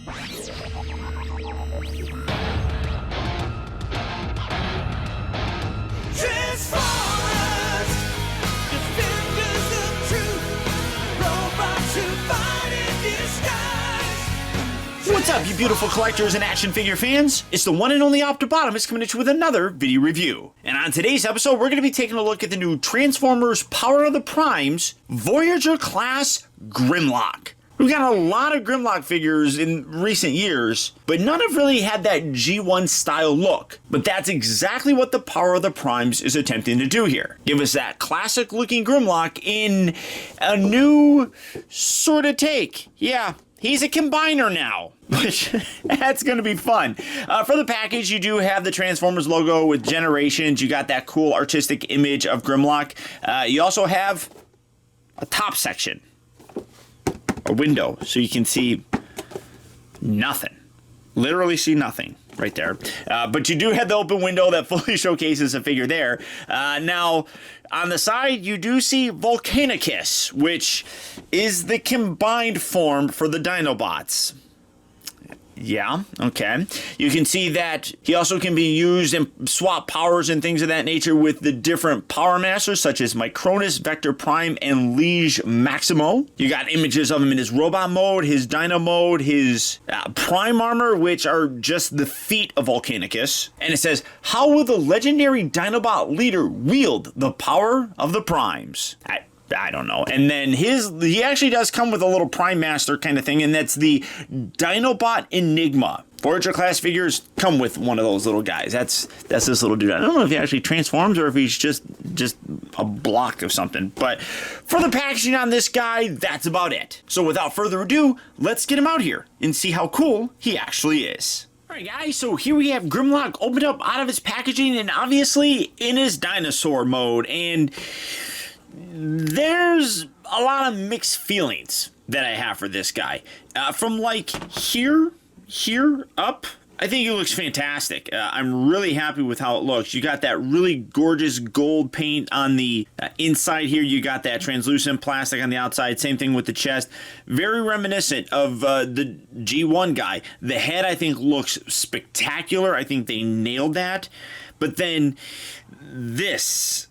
What's up, you beautiful collectors and action figure fans? It's the one and only Optibotimus coming at you with another video review. And on today's episode, we're going to be taking a look at the new Transformers Power of the Primes Voyager class Grimlock. We've got a lot of Grimlock figures in recent years, but none have really had that G1 style look. But that's exactly what the Power of the Primes is attempting to do here. Give us that classic looking Grimlock in a new sort of take. Yeah. He's a combiner now, which that's going to be fun. For the package, you do have the Transformers logo with Generations. You got that cool artistic image of Grimlock. You also have a top section, a window, so you can see nothing. Literally see nothing right there. But you do have the open window that fully showcases a figure there. Now, on the side, you do see Volcanicus, which is the combined form for the Dinobots. Yeah, okay. You can see that he also can be used and swap powers and things of that nature with the different Power Masters, such as Micronus, Vector Prime, and Liege Maximo. You got images of him in his robot mode, his Dino mode, his Prime armor, which are just the feet of Volcanicus. And it says, how will the legendary Dinobot leader wield the power of the Primes? I don't know. And then he actually does come with a little Prime Master kind of thing, and that's the Dinobot Enigma. Voyager class figures come with one of those little guys. That's this little dude. I don't know if he actually transforms or if he's just a block of something. But for the packaging on this guy, that's about it. So without further ado, let's get him out here and see how cool he actually is. Alright guys, so here we have Grimlock opened up out of his packaging and obviously in his dinosaur mode. And there's a lot of mixed feelings that I have for this guy. From like here up, I think he looks fantastic. I'm really happy with how it looks. You got that really gorgeous gold paint on the inside here. You got that translucent plastic on the outside. Same thing with the chest. Very reminiscent of the G1 guy. The head, I think, looks spectacular. I think they nailed that. But then this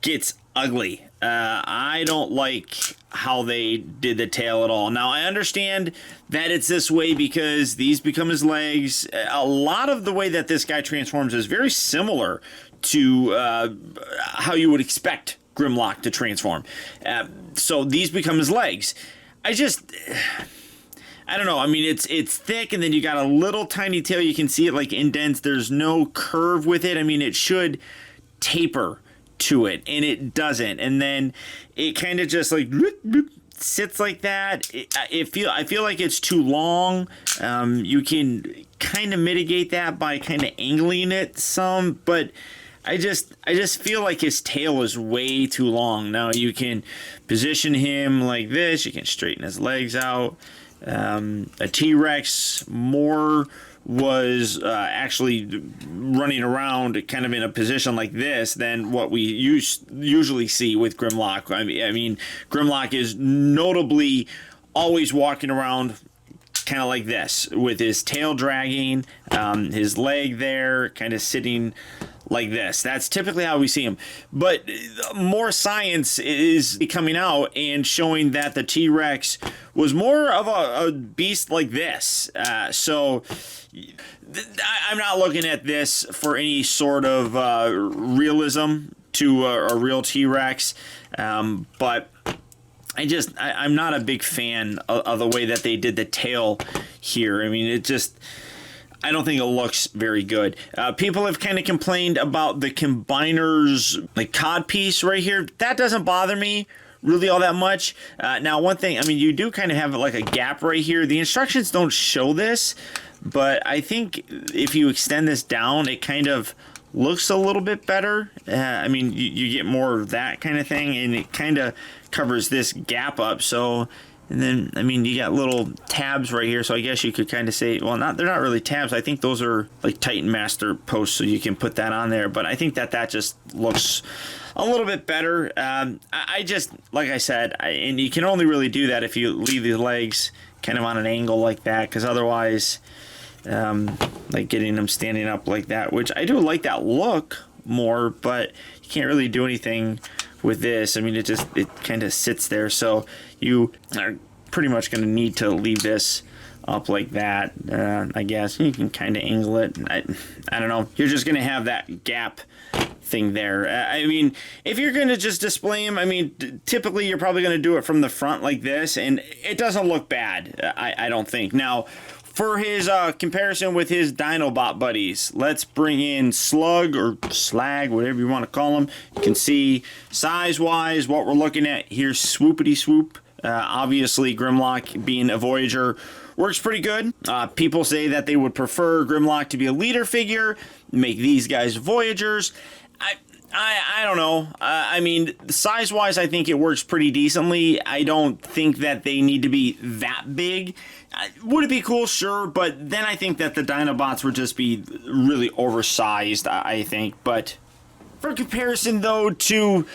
gets ugly. I don't like how they did the tail at all. Now, I understand that it's this way because these become his legs. A lot of the way that this guy transforms is very similar to how you would expect Grimlock to transform. So these become his legs. I don't know. I mean, it's thick, and then you got a little tiny tail. You can see it like indents. There's no curve with it. I mean, it should taper to it, and it doesn't, and then it kind of just like sits like that. I feel like it's too long. You can kind of mitigate that by kind of angling it some, but I just feel like his tail is way too long. Now you can position him like this. You can straighten his legs out. A T-Rex more was actually running around kind of in a position like this than what we usually see with Grimlock. I mean, Grimlock is notably always walking around kind of like this with his tail dragging, his leg there kind of sitting like this. That's typically how we see him. But more science is coming out and showing that the T-Rex was more of a beast like this. So I'm not looking at this for any sort of realism to a real T-Rex. But I'm not a big fan of the way that they did the tail here. I mean, I don't think it looks very good. People have kind of complained about the combiner's like cod piece right here. That doesn't bother me really all that much. Now, one thing, I mean, you do kind of have like a gap right here. The instructions don't show this, but I think if you extend this down, it kind of looks a little bit better. I mean, you get more of that kind of thing, and it kind of covers this gap up. So, and then, I mean, you got little tabs right here, so I guess you could kind of say, well, they're not really tabs. I think those are like Titan Master posts, so you can put that on there. But I think that just looks a little bit better. I just, like I said, and you can only really do that if you leave the legs kind of on an angle like that, because otherwise, like getting him standing up like that, which I do like that look more, but you can't really do anything with this. I mean, it kind of sits there, so you are pretty much going to need to leave this up like that. I guess you can kind of angle it. I don't know. You're just going to have that gap thing there. I mean, if you're going to just display him, I mean, typically you're probably going to do it from the front like this, and it doesn't look bad, I don't think. Now, for his comparison with his Dinobot buddies, let's bring in Slug or Slag, whatever you want to call him. You can see size-wise what we're looking at. Here's Swoopity Swoop. Obviously, Grimlock being a Voyager works pretty good. People say that they would prefer Grimlock to be a leader figure, make these guys Voyagers. I don't know. I mean, size-wise, I think it works pretty decently. I don't think that they need to be that big. Would it be cool? Sure, but then I think that the Dinobots would just be really oversized, I think. But for comparison, though, to,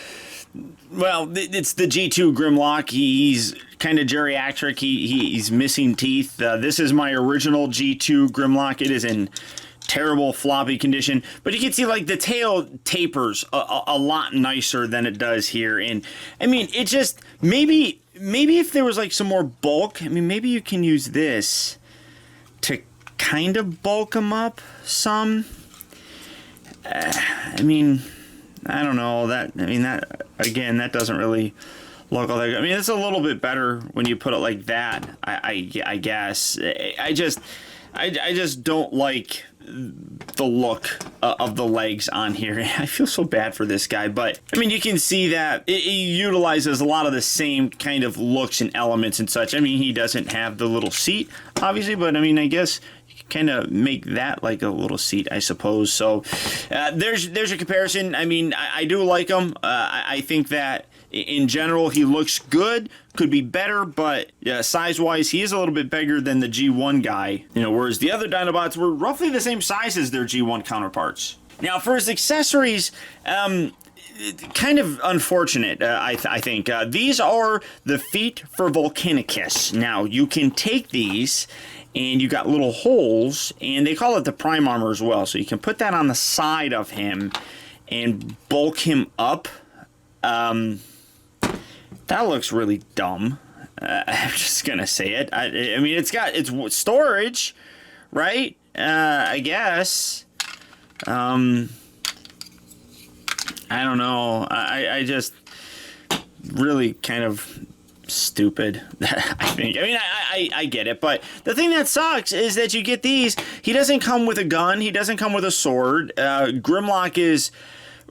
well, it's the G2 Grimlock. He's kind of geriatric. He's missing teeth. This is my original G2 Grimlock. It is in terrible floppy condition, but you can see like the tail tapers a lot nicer than it does here. And I mean, it just maybe if there was like some more bulk, I mean, maybe you can use this to kind of bulk them up some. I mean, I don't know that. I mean, that again, that doesn't really look all that good. I mean, it's a little bit better when you put it like that. I guess I just don't like the look of the legs on here. I feel so bad for this guy, but I mean, you can see that it utilizes a lot of the same kind of looks and elements and such. I mean, he doesn't have the little seat, obviously, but I mean, I guess you can kind of make that like a little seat, I suppose. So there's a comparison. I mean, I do like him. I think that in general, he looks good, could be better, but size-wise, he is a little bit bigger than the G1 guy, you know, whereas the other Dinobots were roughly the same size as their G1 counterparts. Now, for his accessories, kind of unfortunate, I think. These are the feet for Volcanicus. Now, you can take these, and you got little holes, and they call it the prime armor as well, so you can put that on the side of him and bulk him up. That looks really dumb. I'm just gonna say it. I mean, it's storage, right? I guess. I don't know. I just really kind of stupid. I think. I mean, I get it, but the thing that sucks is that you get these. He doesn't come with a gun. He doesn't come with a sword. Grimlock is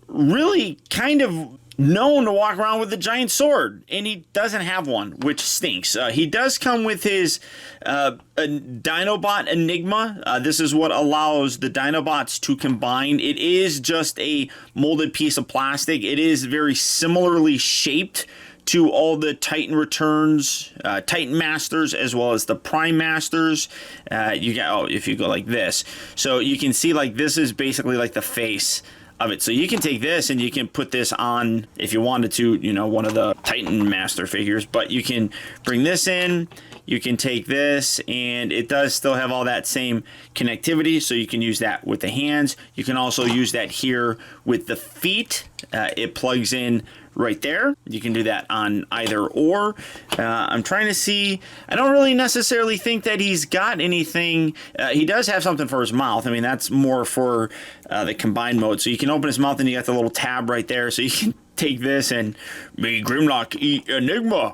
really kind of known to walk around with a giant sword, and he doesn't have one, which stinks. He does come with his Dinobot Enigma. This is what allows the Dinobots to combine. It is just a molded piece of plastic. It is very similarly shaped to all the Titan Returns, Titan Masters, as well as the Prime Masters. You got, if you go like this, so you can see like this is basically like the face of it. So you can take this and you can put this on if you wanted to, you know, one of the Titan Master figures, but you can bring this in, you can take this, and it does still have all that same connectivity, so you can use that with the hands. You can also use that here with the feet. It plugs in right there. You can do that on either or. I'm trying to see. I don't really necessarily think that he's got anything. He does have something for his mouth. I mean, that's more for the combined mode. So you can open his mouth and you got the little tab right there. So you can take this and me Grimlock eat Enigma.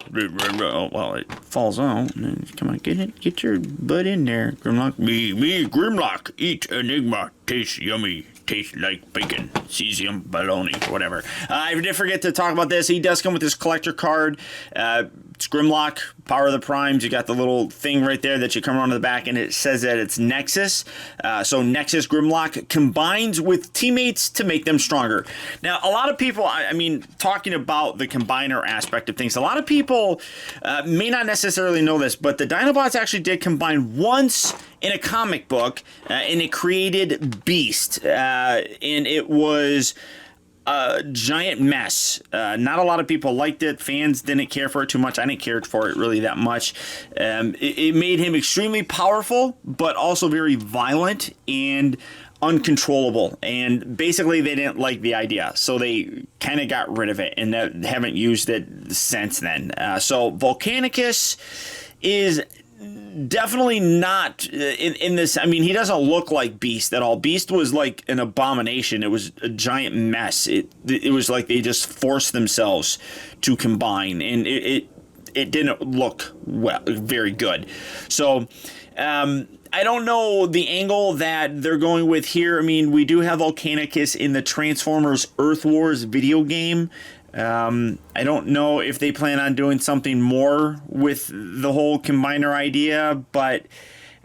Well, it falls out. Come on, get your butt in there, Grimlock. Me Grimlock eat Enigma. Tastes yummy. Tastes like bacon, cesium, bologna, whatever. I did forget to talk about this. He does come with this collector card. It's Grimlock, Power of the Primes. You got the little thing right there that you come around to the back, and it says that it's Nexus. So Nexus Grimlock combines with teammates to make them stronger. Now, a lot of people, I mean, talking about the combiner aspect of things, a lot of people may not necessarily know this, but the Dinobots actually did combine once in a comic book, and it created Beast. And it was a giant mess. Not a lot of people liked it. Fans didn't care for it too much. I didn't care for it really that much. It made him extremely powerful, but also very violent and uncontrollable. And basically, they didn't like the idea, so they kind of got rid of it, and haven't used it since then. So Volcanicus is definitely not in this. I mean, he doesn't look like Beast at all. Beast was like an abomination. It was a giant mess. It was like they just forced themselves to combine, and it didn't look very good. So I don't know the angle that they're going with here. I mean, we do have Volcanicus in the Transformers Earth Wars video game. I don't know if they plan on doing something more with the whole combiner idea, but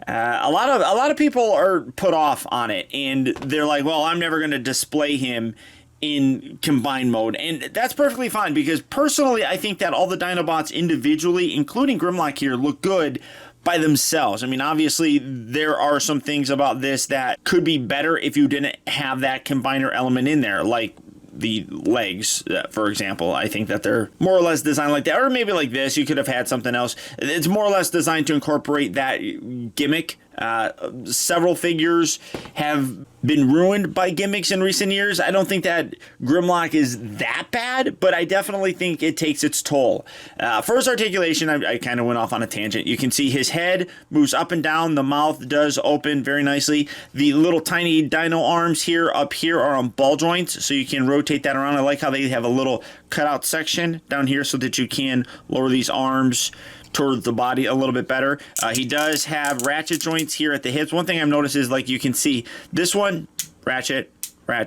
a lot of people are put off on it, and they're like, well, I'm never going to display him in combine mode, and that's perfectly fine, because personally I think that all the Dinobots individually, including Grimlock here, look good by themselves. I mean, obviously there are some things about this that could be better if you didn't have that combiner element in there, like the legs, for example. I think that they're more or less designed like that, or maybe like this. You could have had something else. It's more or less designed to incorporate that gimmick. Several figures have been ruined by gimmicks in recent years. I don't think that Grimlock is that bad, but I definitely think it takes its toll. First, articulation, I kind of went off on a tangent. You can see his head moves up and down. The mouth does open very nicely. The little tiny dino arms here up here are on ball joints, so you can rotate that around. I like how they have a little cutout section down here so that you can lower these arms towards the body a little bit better. He does have ratchet joints here at the hips. One thing I've noticed is, like, you can see this one, ratchet. I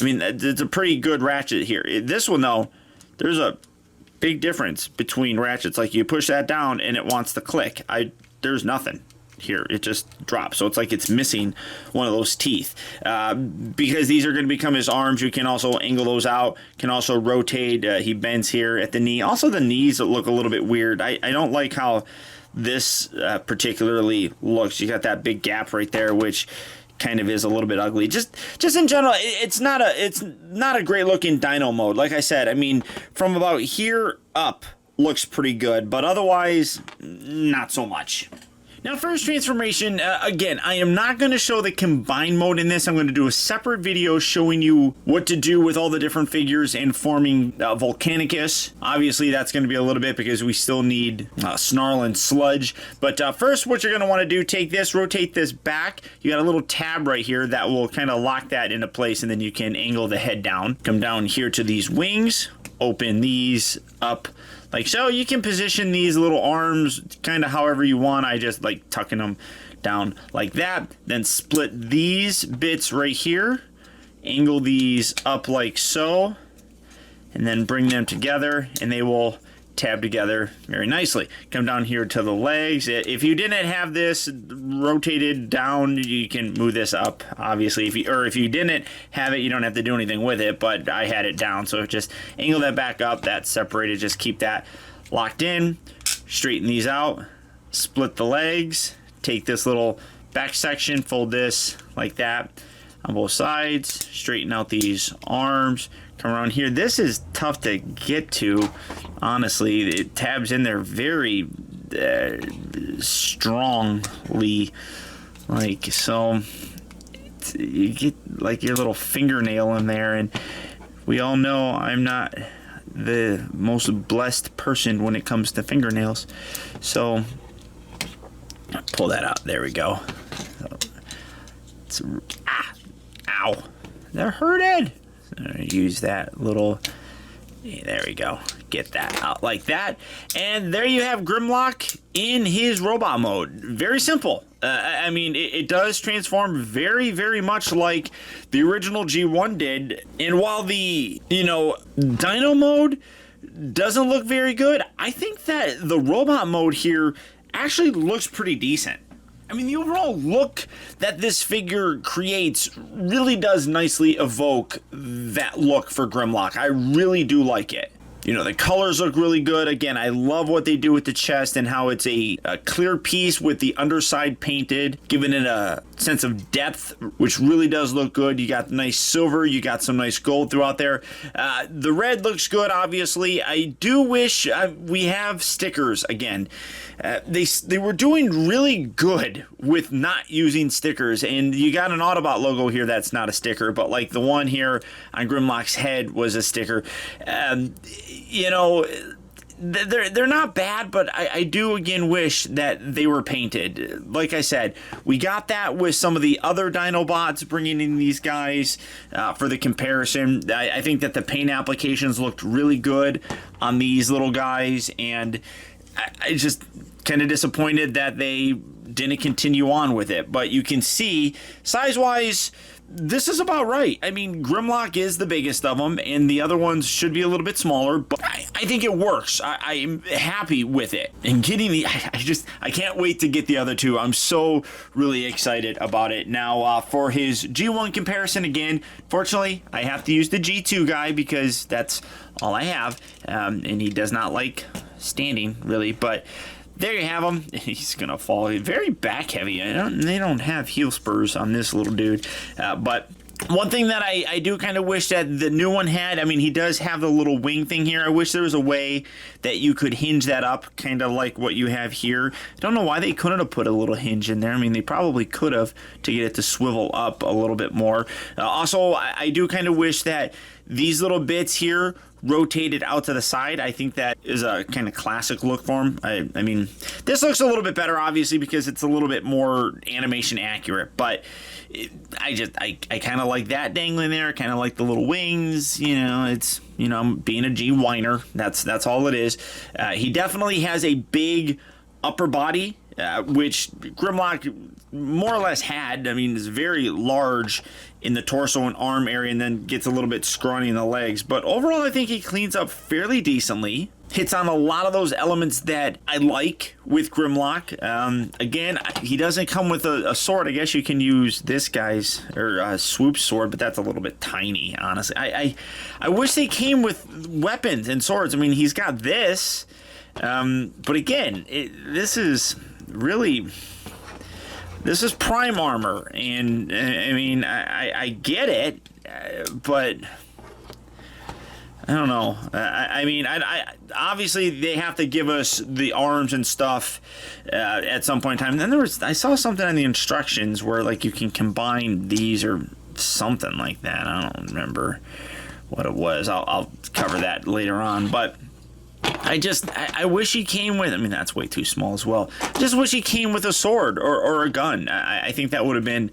mean, it's a pretty good ratchet here. This one, though, there's a big difference between ratchets. Like, you push that down and it wants to click. There's nothing here. It just drops. So it's like it's missing one of those teeth. Because these are going to become his arms, you can also angle those out, can also rotate. He bends here at the knee. Also, the knees look a little bit weird. I don't like how this particularly looks. You got that big gap right there, which kind of is a little bit ugly. Just in general, it's not a great looking dino mode. Like I said, I mean, from about here up looks pretty good, but otherwise not so much. Now, first transformation, again, I am not going to show the combine mode in this. I'm going to do a separate video showing you what to do with all the different figures and forming Volcanicus. Obviously, that's going to be a little bit because we still need Snarl and Sludge. But first, what you're going to want to do, take this, rotate this back. You got a little tab right here that will kind of lock that into place, and then you can angle the head down. Come down here to these wings, open these up like so. You can position these little arms kind of however you want. I just like tucking them down like that. Then split these bits right here, angle these up like so, and then bring them together, and they will tab together very nicely. Come down here to the legs. If you didn't have this rotated down, you can move this up, obviously. If you didn't have it, you don't have to do anything with it, but I had it down, so just angle that back up. That's separated. Just keep that locked in. Straighten these out. Split the legs. Take this little back section, fold this like that on both sides. Straighten out these arms. Come around here. This is tough to get to, honestly. It tabs in there very strongly, like so. You get like your little fingernail in there, and we all know I'm not the most blessed person when it comes to fingernails. So pull that out. There we go. Ow! They're hurted. Use that little, there we go, get that out like that, and there you have Grimlock in his robot mode. Very simple. I mean, it does transform very, very much like the original G1 did, and while the, Dino mode doesn't look very good, I think that the robot mode here actually looks pretty decent. I mean, the overall look that this figure creates really does nicely evoke that look for Grimlock. I really do like it. You know, the colors look really good. Again, I love what they do with the chest and how it's a clear piece with the underside painted, giving it a sense of depth, which really does look good. You got nice silver, you got some nice gold throughout there. The red looks good, obviously. I do wish we have stickers again. They were doing really good with not using stickers, and you got an Autobot logo here that's not a sticker, but like the one here on Grimlock's head was a sticker. You know, they're not bad, but I do again wish that they were painted. Like I said, we got that with some of the other Dinobots, bringing in these guys for the comparison. I think that the paint applications looked really good on these little guys, and I just kind of disappointed that they didn't continue on with it. But you can see, size-wise, this is about right. I mean, Grimlock is the biggest of them, and the other ones should be a little bit smaller, but I think it works. I'm happy with it. And getting the, I can't wait to get the other two. I'm so really excited about it. Now, for his G1 comparison, again, fortunately, I have to use the G2 guy because that's all I have, and he does not like standing, really, but there you have him. He's gonna fall. Very back heavy. They don't have heel spurs on this little dude. But one thing that I do kind of wish that the new one had, I mean, he does have the little wing thing here. I wish there was a way that you could hinge that up, kind of like what you have here. I don't know why they couldn't have put a little hinge in there. I mean, they probably could have to get it to swivel up a little bit more. Also, I do kind of wish that these little bits here rotated out to the side. I think that is a kind of classic look for him. I mean, this looks a little bit better, obviously, because it's a little bit more animation accurate, but I kind of like that dangling there. Kind of like the little wings. You know, it's, you know, being a G whiner. That's all it is. He definitely has a big upper body, which Grimlock more or less had. I mean, it's very large in the torso and arm area, and then gets a little bit scrawny in the legs. But overall, I think he cleans up fairly decently. Hits on a lot of those elements that I like with Grimlock. Again, he doesn't come with a sword. I guess you can use this guy's, or Swoop's sword, but that's a little bit tiny, honestly. I wish they came with weapons and swords. I mean, he's got this, but again, this is really... This is prime armor, and I mean, I get it, but I don't know. I mean, obviously they have to give us the arms and stuff at some point in time. And then I saw something in the instructions where like you can combine these or something like that. I don't remember what it was. I'll cover that later on, but I wish he came with, I mean, that's way too small as well. I just wish he came with a sword or a gun. I think that would have been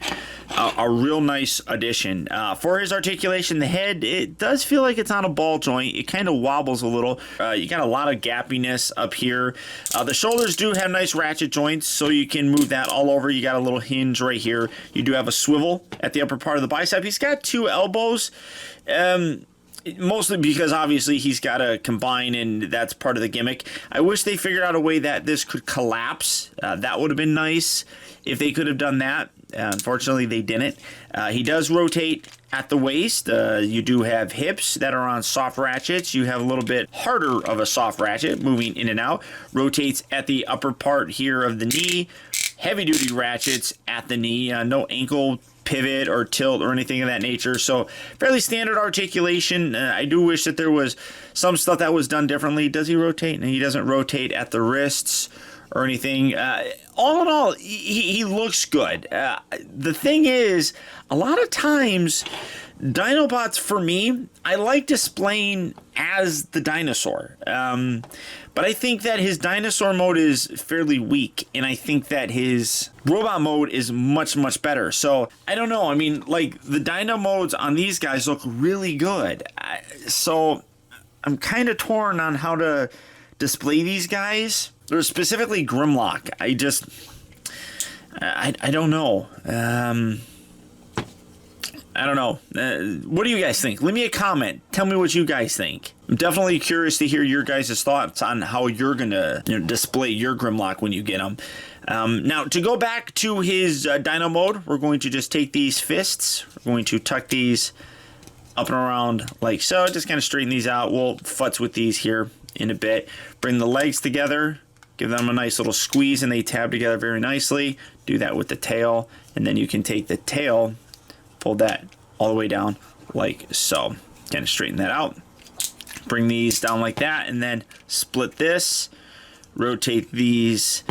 a real nice addition. For his articulation, the head, it does feel like it's on a ball joint. It kind of wobbles a little. You got a lot of gappiness up here. The shoulders do have nice ratchet joints, so you can move that all over. You got a little hinge right here. You do have a swivel at the upper part of the bicep. He's got two elbows. Mostly because obviously he's got to combine, and that's part of the gimmick. I wish they figured out a way that this could collapse. That would have been nice if they could have done that. Unfortunately, they didn't. He does rotate at the waist. You do have hips that are on soft ratchets. You have a little bit harder of a soft ratchet moving in and out. Rotates at the upper part here of the knee. Heavy-duty ratchets at the knee. No ankle pivot or tilt or anything of that nature. So fairly standard articulation. I do wish that there was some stuff that was done differently. Does he rotate? And he doesn't rotate at the wrists or anything. All in all, he looks good. The thing is, a lot of times, Dinobots, for me, I like displaying as the dinosaur. But I think that his dinosaur mode is fairly weak, and I think that his robot mode is much, much better. So, I don't know. I mean, like, the dino modes on these guys look really good. So, I'm kind of torn on how to display these guys. Or specifically Grimlock. I don't know. I don't know. What do you guys think? Leave me a comment. Tell me what you guys think. I'm definitely curious to hear your guys' thoughts on how you're going to display your Grimlock when you get them. Now, to go back to his Dino mode, we're going to just take these fists. We're going to tuck these up and around like so. Just kind of straighten these out. We'll futz with these here in a bit. Bring the legs together, give them a nice little squeeze, and they tab together very nicely. Do that with the tail, and then you can take the tail, fold that all the way down like so. Kind of straighten that out. Bring these down like that, and then split this. Rotate these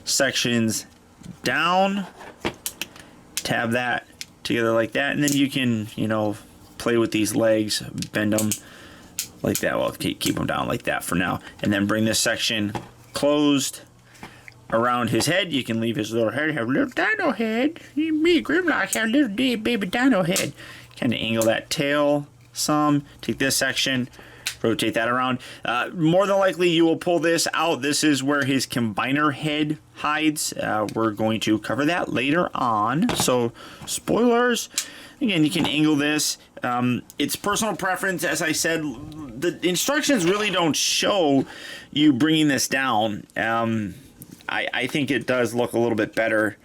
sections down. Tab that together like that, and then you can, you know, play with these legs, bend them like that. Well, keep them down like that for now, and then bring this section closed around his head. You can leave his little head, have a little dino head. Me, Grimlock, have a little baby dino head. Kind of angle that tail some. Take this section, rotate that around. More than likely, you will pull this out. This is where his combiner head hides. We're going to cover that later on. So, spoilers. Again, you can angle this. It's personal preference. As I said, the instructions really don't show you bringing this down. I think it does look a little bit better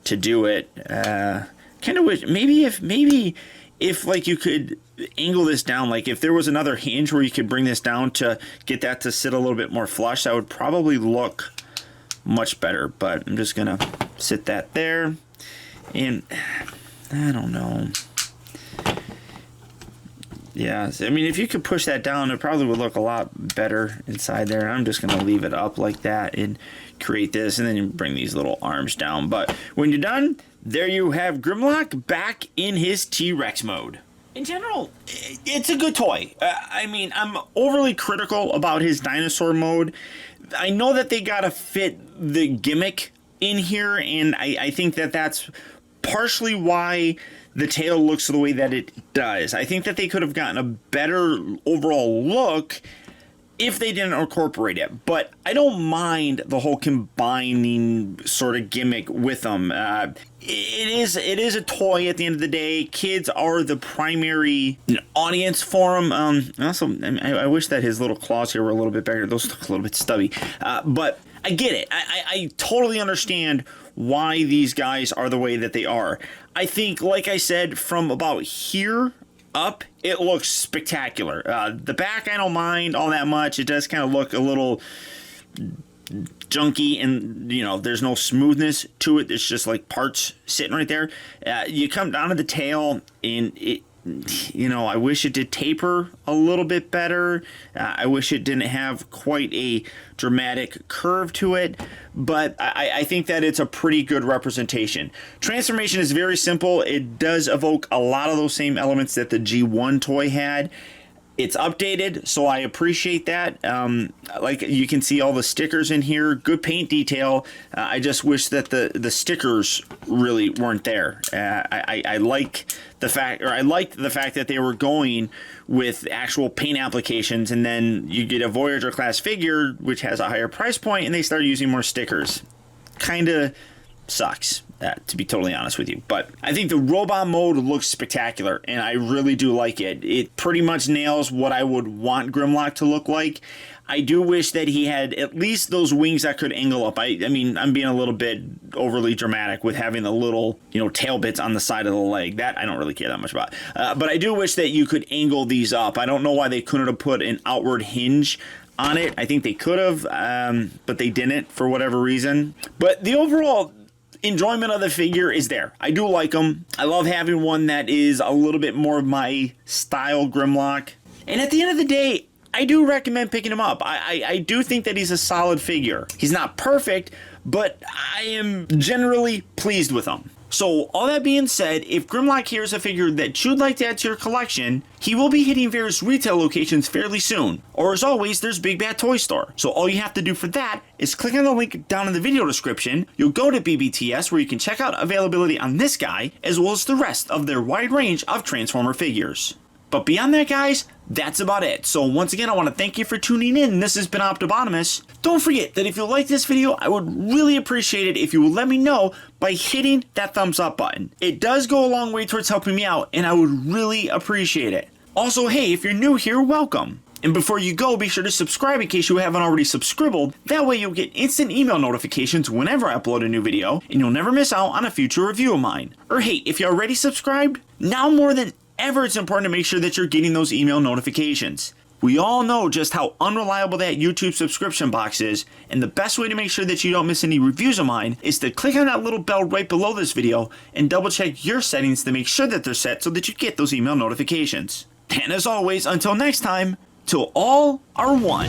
to do it. Kind of wish maybe if like you could angle this down, like if there was another hinge where you could bring this down to get that to sit a little bit more flush, that would probably look much better. But I'm just gonna sit that there, and I don't know. Yeah, I mean, if you could push that down, it probably would look a lot better inside there. I'm just gonna leave it up like that and create this, and then you bring these little arms down. But when you're done, there you have Grimlock back in his T-Rex mode. In general, it's a good toy. I mean, I'm overly critical about his dinosaur mode. I know that they gotta fit the gimmick in here, and I think that that's partially why the tail looks the way that it does. I think that they could have gotten a better overall look if they didn't incorporate it, but I don't mind the whole combining sort of gimmick with them. It is a toy at the end of the day. Kids are the primary audience for them. Also, I wish that his little claws here were a little bit bigger. Those look a little bit stubby, but I get it. I totally understand why these guys are the way that they are. I think, like I said, from about here up, it looks spectacular. The back, I don't mind all that much. It does kind of look a little junky, and you know, there's no smoothness to it. It's just like parts sitting right there. You come down to the tail, and it, you know, I wish it did taper a little bit better. I wish it didn't have quite a dramatic curve to it, but I think that it's a pretty good representation. Transformation is very simple. It does evoke a lot of those same elements that the G1 toy had. It's updated, so I appreciate that. Like you can see all the stickers in here, good paint detail. I just wish that the stickers really weren't there. I liked the fact that they were going with actual paint applications, and then you get a Voyager class figure which has a higher price point, and they start using more stickers. Kinda sucks. To be totally honest with you. But I think the robot mode looks spectacular, and I really do like it. It pretty much nails what I would want Grimlock to look like. I do wish that he had at least those wings that could angle up. I mean, I'm being a little bit overly dramatic with having the little, you know, tail bits on the side of the leg. That I don't really care that much about. But I do wish that you could angle these up. I don't know why they couldn't have put an outward hinge on it. I think they could have, but they didn't for whatever reason. But the overall enjoyment of the figure is there. I do like them. I love having one that is a little bit more of my style Grimlock. And at the end of the day, I do recommend picking him up. I do think that he's a solid figure. He's not perfect, but I am generally pleased with him. So, all that being said, if Grimlock here is a figure that you'd like to add to your collection, he will be hitting various retail locations fairly soon. Or as always, there's Big Bad Toy Store. So all you have to do for that is click on the link down in the video description. You'll go to BBTS where you can check out availability on this guy, as well as the rest of their wide range of Transformer figures. But beyond that, guys, that's about it. So once again, I want to thank you for tuning in. This has been Optibotimus. Don't forget that if you like this video, I would really appreciate it if you would let me know by hitting that thumbs up button. It does go a long way towards helping me out, and I would really appreciate it. Also, hey, if you're new here, welcome. And before you go, be sure to subscribe in case you haven't already subscribed. That way you'll get instant email notifications whenever I upload a new video, and you'll never miss out on a future review of mine. Or hey, if you're already subscribed, now more than However, it's important to make sure that you're getting those email notifications. We all know just how unreliable that YouTube subscription box is, and the best way to make sure that you don't miss any reviews of mine is to click on that little bell right below this video and double check your settings to make sure that they're set so that you get those email notifications. And as always, until next time, till all are one.